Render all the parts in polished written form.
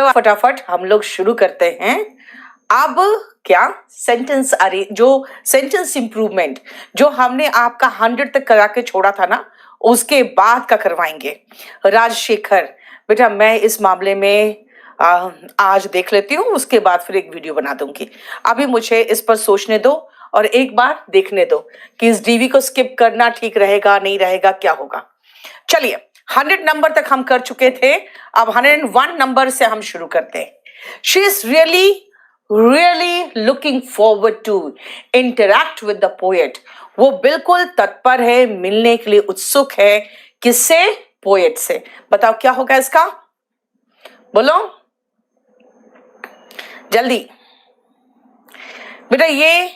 तो फटाफट हम लोग शुरू करते हैं। अब क्या सेंटेंस अरे जो सेंटेंस इंप्रूवमेंट जो हमने आपका 100 तक करा के छोड़ा था ना, उसके बाद का करवाएंगे। राजशेखर बेटा, मैं इस मामले में आज देख लेती हूँ, उसके बाद फिर एक वीडियो बना दूंगी। अभी मुझे इस पर सोचने दो और एक बार देखने दो कि इस डीवी को स्किप करना ठीक रहेगा नहीं रहेगा, क्या होगा। चलिए 100 नंबर तक हम कर चुके थे, अब 101 नंबर से हम शुरू करते हैं। She is really looking forward to interact with the poet. वो बिल्कुल तत्पर है, मिलने के लिए उत्सुक है। किससे? पोएट से। बताओ क्या होगा इसका, बोलो जल्दी बेटा। ये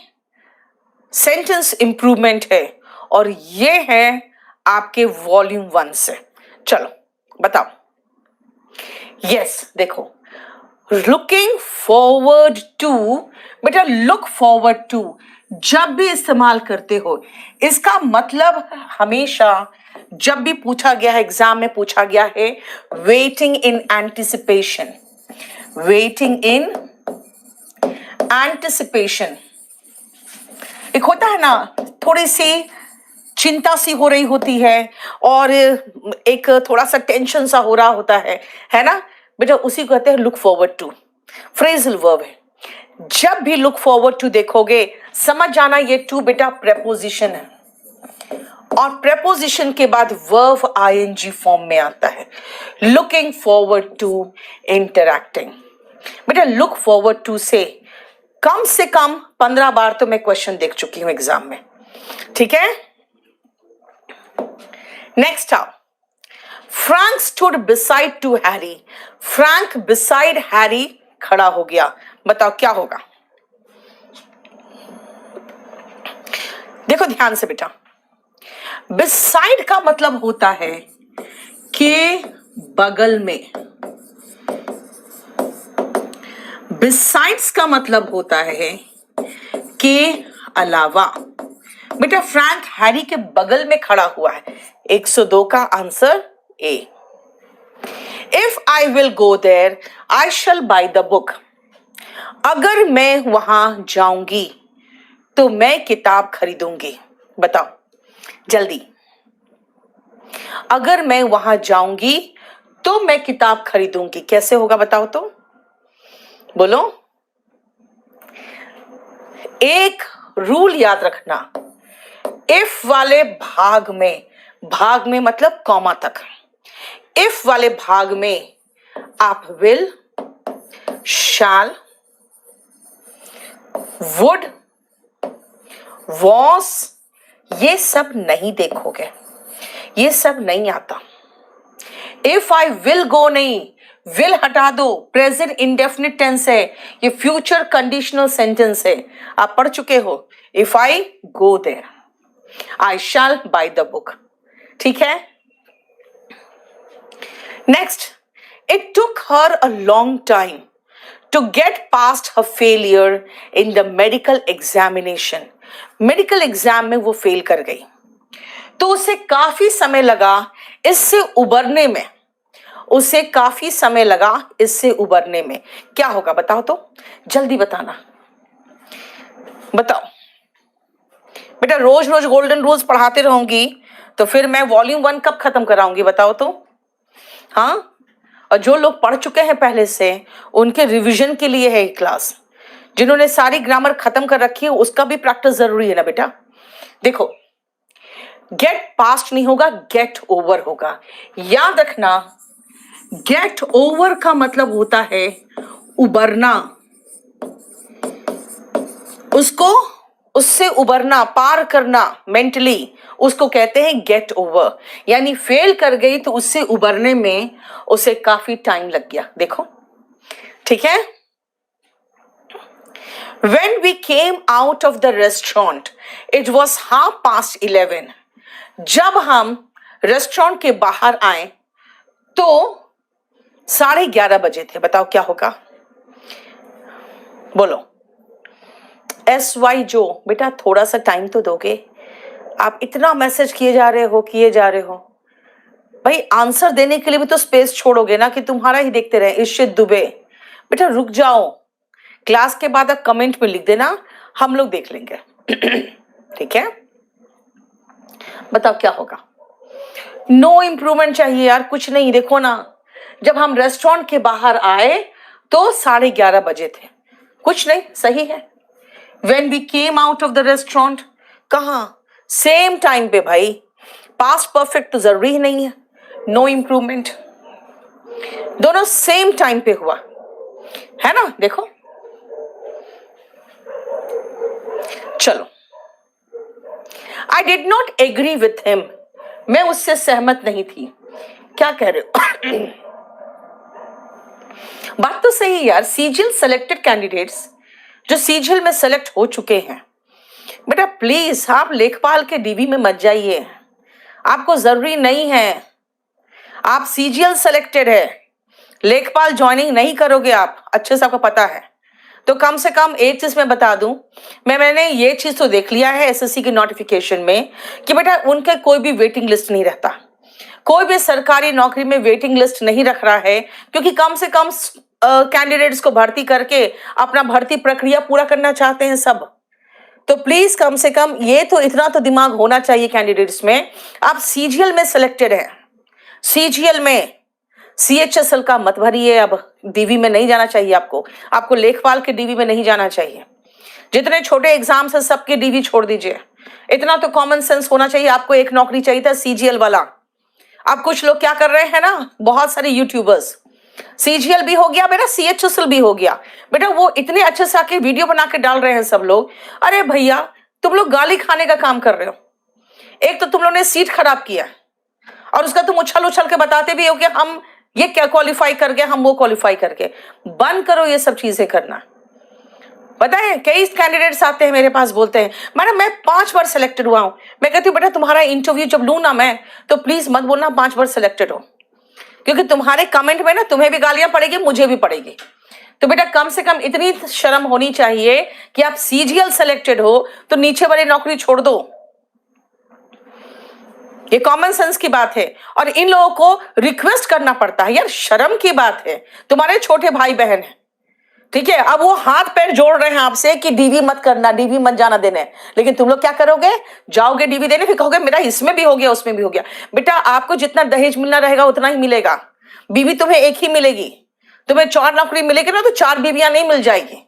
सेंटेंस इंप्रूवमेंट है और ये है आपके वॉल्यूम 1 से। चलो बताओ। यस देखो, लुकिंग फॉरवर्ड टू बेटा, लुक फॉरवर्ड टू जब भी इस्तेमाल करते हो, इसका मतलब हमेशा जब भी पूछा गया है, एग्जाम में पूछा गया है, waiting in anticipation. Waiting in anticipation एक होता है ना, थोड़ी सी चिंता सी हो रही होती है और एक थोड़ा सा टेंशन सा हो रहा होता है ना बेटा, उसी को कहते हैं look forward to. Phrasal verb है। जब भी लुक फॉरवर्ड टू देखोगे, समझ जाना ये टू बेटा प्रेपोजिशन है और प्रेपोजिशन के बाद वर्ब आईएनजी फॉर्म में आता है। Looking forward to interacting. बेटा लुक फॉरवर्ड टू से कम 15 बार तो मैं क्वेश्चन देख चुकी हूं एग्जाम में, ठीक है। नेक्स्ट आओ, Frank stood beside to Harry. Frank beside Harry खड़ा हो गया। बताओ क्या होगा। देखो ध्यान से बेटा, बिसाइड का मतलब होता है कि बगल में। बिसाइड्स का मतलब होता है कि अलावा। बेटा फ्रैंक हैरी के बगल में खड़ा हुआ है। 102 का answer A. If I will go there I shall buy the book. अगर मैं वहां जाऊंगी तो मैं किताब खरीदूंगी। बताओ जल्दी, अगर मैं वहां जाऊंगी तो मैं किताब खरीदूंगी, कैसे होगा बताओ तो, बोलो। एक रूल याद रखना, इफ वाले भाग में मतलब कॉमा तक, इफ वाले भाग में आप विल, शैल, वुड, वॉस ये सब नहीं देखोगे, ये सब नहीं आता। इफ आई विल गो नहीं, विल हटा दो, प्रेजेंट इंडेफिनिट टेंस है, ये फ्यूचर कंडीशनल सेंटेंस है, आप पढ़ चुके हो। If I go there I shall buy the book, ठीक है। Next, it took her a long time to get past her failure in the medical examination. Medical exam में वो फेल कर गई तो उसे काफी समय लगा इससे उबरने में, उसे काफी समय लगा इससे उबरने में। क्या होगा बताओ तो, जल्दी बताना, बताओ बेटा। रोज रोज गोल्डन रूल्स पढ़ाते रहूंगी तो फिर मैं वॉल्यूम 1 कब खत्म कराऊंगी बताओ तो। हाँ, और जो लोग पढ़ चुके हैं पहले से उनके रिवीजन के लिए है क्लास। जिन्होंने सारी ग्रामर खत्म कर रखी है उसका भी प्रैक्टिस जरूरी है ना बेटा। देखो गेट पास्ट नहीं होगा, गेट ओवर होगा। याद रखना, गेट ओवर का मतलब होता है उबरना, उसको उससे उबरना, पार करना मेंटली, उसको कहते हैं गेट ओवर। यानी फेल कर गई तो उससे उबरने में उसे काफी टाइम लग गया। देखो ठीक है। When we came out of the restaurant, it was 11:30. जब हम रेस्टोरेंट के बाहर आए तो 11:30 बजे थे। बताओ क्या होगा, बोलो। SY जो बेटा थोड़ा सा टाइम तो दोगे, आप इतना मैसेज किए जा रहे हो। भाई आंसर देने के लिए भी तो स्पेस छोड़ोगे ना कि तुम्हारा ही देखते रहे इर्शिद दुबे। बेटा रुक जाओ, क्लास के बाद आप कमेंट में लिख देना, हम लोग देख लेंगे। ठीक है, बताओ क्या होगा। नो इम्प्रूवमेंट चाहिए यार, कुछ नहीं। देखो ना, जब हम रेस्टोरेंट के बाहर आए तो 11:30 बजे थे, कुछ नहीं, सही है। When we came out of the restaurant, कहाँ, सेम टाइम पे भाई। पास्ट परफेक्ट तो जरूरी ही नहीं है, नो इम्प्रूवमेंट, दोनों सेम टाइम पे हुआ है ना। देखो चलो, I did not agree with him, मैं उससे सहमत नहीं थी। क्या कह रहे हो? बात तो सही यार। सीजीएल सेलेक्टेड कैंडिडेट्स जो सीजीएल में सेलेक्ट हो चुके हैं, बेटा प्लीज आप लेखपाल के डीवी में मत जाइए, आपको जरूरी नहीं है। आप सीजीएल सेलेक्टेड है, लेखपाल ज्वाइनिंग नहीं करोगे आप, अच्छे से आपको पता है। तो कम से कम एक चीज मैं बता दूं, मैंने ये चीज तो देख लिया है एसएससी की नोटिफिकेशन में कि बेटा उनके कोई भी वेटिंग लिस्ट नहीं रहता, कोई भी सरकारी नौकरी में वेटिंग लिस्ट नहीं रख रहा है, क्योंकि कम से कम कैंडिडेट्स को भर्ती करके अपना भर्ती प्रक्रिया पूरा करना चाहते हैं सब। तो प्लीज कम से कम ये तो इतना तो दिमाग होना चाहिए कैंडिडेट्स में, आप सीजीएल में सिलेक्टेड हैं, सीजीएल में सीएचएसएल का मत भरिए, अब डीवी में नहीं जाना चाहिए आपको, आपको लेखपाल के डीवी में नहीं जाना चाहिए। जितने छोटे एग्जाम्स हैं सबके डीवी छोड़ दीजिए, इतना तो कॉमन सेंस होना चाहिए। आपको एक नौकरी चाहिए था सीजीएल वाला, अब कुछ लोग क्या कर रहे हैं ना, बहुत सारे यूट्यूबर्स, सीजीएल भी हो गया बेटा, सीएचएसएल भी हो गया बेटा, वो इतने अच्छे से आके वीडियो बना के डाल रहे हैं सब लोग। अरे भैया तुम लोग गाली खाने का काम कर रहे हो, एक तो तुम लोगों ने सीट खराब किया और उसका तुम उछल उछल के बताते भी हो कि हम ये क्या क्वालिफाई कर गए, हम वो क्वालिफाई करके। बंद करो ये सब चीजें करना। पता है कई कैंडिडेट्स आते हैं मेरे पास, बोलते हैं मैडम मैं 5 बार सिलेक्टेड हुआ हूं। मैं कहती हूँ बेटा तुम्हारा इंटरव्यू जब लूं ना मैं, तो प्लीज मत बोलना 5 बार सिलेक्टेड हो, क्योंकि तुम्हारे कमेंट में ना तुम्हें भी गालियां पड़ेगी, मुझे भी पड़ेगी। तो बेटा कम से कम इतनी शर्म होनी चाहिए कि आप सीजीएल सेलेक्टेड हो तो नीचे वाली नौकरी छोड़ दो, ये कॉमन सेंस की बात है। और इन लोगों को रिक्वेस्ट करना पड़ता है यार, शर्म की बात है। तुम्हारे छोटे भाई बहन है, ठीक है, अब वो हाथ पैर जोड़ रहे हैं आपसे कि डीवी मत करना, डीवी मत जाना देने, लेकिन तुम लोग क्या करोगे, जाओगे डीवी देने, फिर कहोगे मेरा इसमें भी हो गया उसमें भी हो गया। बेटा आपको जितना दहेज मिलना रहेगा उतना ही मिलेगा, बीवी तुम्हें एक ही मिलेगी। तुम्हें 4 नौकरी मिलेगी ना तो 4 बीवियां नहीं मिल जाएगी।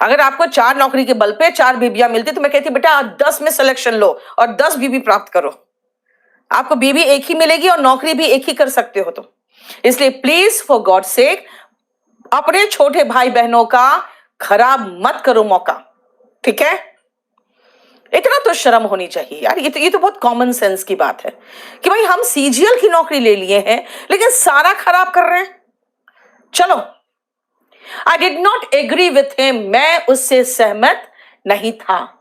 अगर आपको 4 नौकरी के बल पे 4 बीवियां मिलती तो मैं कहती बेटा 10 में सिलेक्शन लो और 10 बीवी प्राप्त करो, आपको बीवी एक ही मिलेगी और नौकरी भी एक ही कर सकते हो। तो इसलिए प्लीज फॉर गॉड सेक अपने छोटे भाई बहनों का खराब मत करो मौका, ठीक है। इतना तो शर्म होनी चाहिए यार, ये तो बहुत कॉमन सेंस की बात है कि भाई हम सीजीएल की नौकरी ले लिए हैं लेकिन सारा खराब कर रहे हैं। चलो, I did not agree with him, मैं उससे सहमत नहीं था।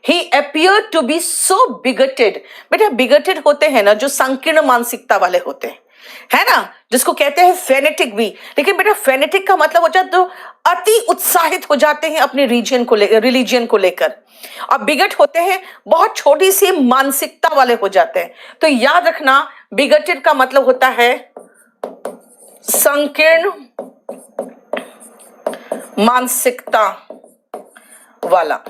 He appeared to be so bigoted। बेटा बिगटेड होते हैं ना जो संकीर्ण मानसिकता वाले होते हैं, है ना, जिसको कहते हैं फेनेटिक भी। लेकिन बेटा फेनेटिक का मतलब हो जाता है तो अति उत्साहित हो जाते हैं अपने रिलीजन को लेकर, और बिगट होते हैं बहुत छोटी सी मानसिकता वाले हो जाते हैं। तो याद रखना बिगटेड का मतलब होता है संकीर्ण मानसिकता वाला,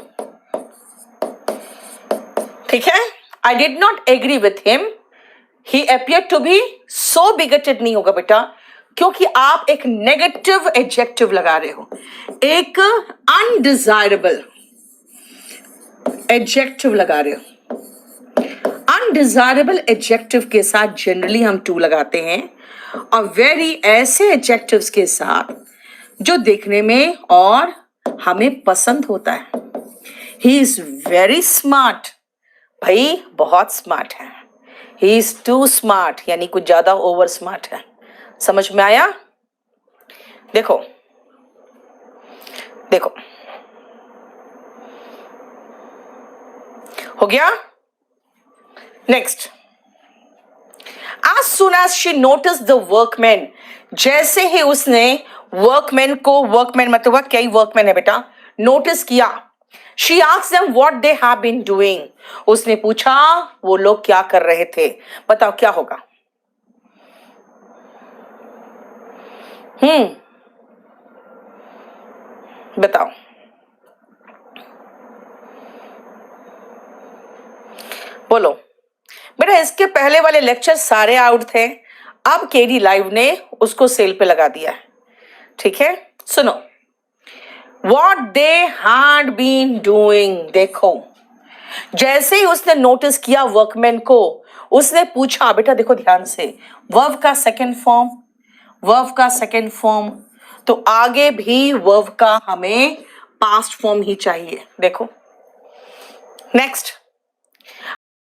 ठीक है। I did not agree with him, he appear to be so bigoted नहीं होगा बेटा, क्योंकि आप एक नेगेटिव एडजेक्टिव लगा रहे हो, एक अनडिजायरेबल एडजेक्टिव लगा रहे हो। अनडिजायरेबल एडजेक्टिव के साथ जनरली हम टू लगाते हैं, और वेरी ऐसे एडजेक्टिव्स के साथ जो देखने में और हमें पसंद होता है। ही इज वेरी स्मार्ट, भाई बहुत स्मार्ट है, ही इज टू स्मार्ट यानी कुछ ज्यादा ओवर स्मार्ट है। समझ में आया? देखो देखो हो गया। Next, as soon as she noticed the workmen, जैसे ही उसने वर्कमैन को, वर्कमैन मतलब कई वर्कमैन है बेटा, नोटिस किया, she asked them what they have been doing, उसने पूछा वो लोग क्या कर रहे थे। बताओ क्या होगा, बताओ। बोलो बेटा, इसके पहले वाले लेक्चर सारे आउट थे, अब केडी लाइव ने उसको सेल पे लगा दिया है। ठीक है, सुनो। What they had been doing, देखो, जैसे ही उसने नोटिस किया वर्कमैन को, उसने पूछा, बेटा देखो ध्यान से, वर्ब का सेकंड फॉर्म, वर्ब का सेकंड फॉर्म, तो आगे भी वर्ब का हमें पास्ट फॉर्म ही चाहिए। देखो नेक्स्ट,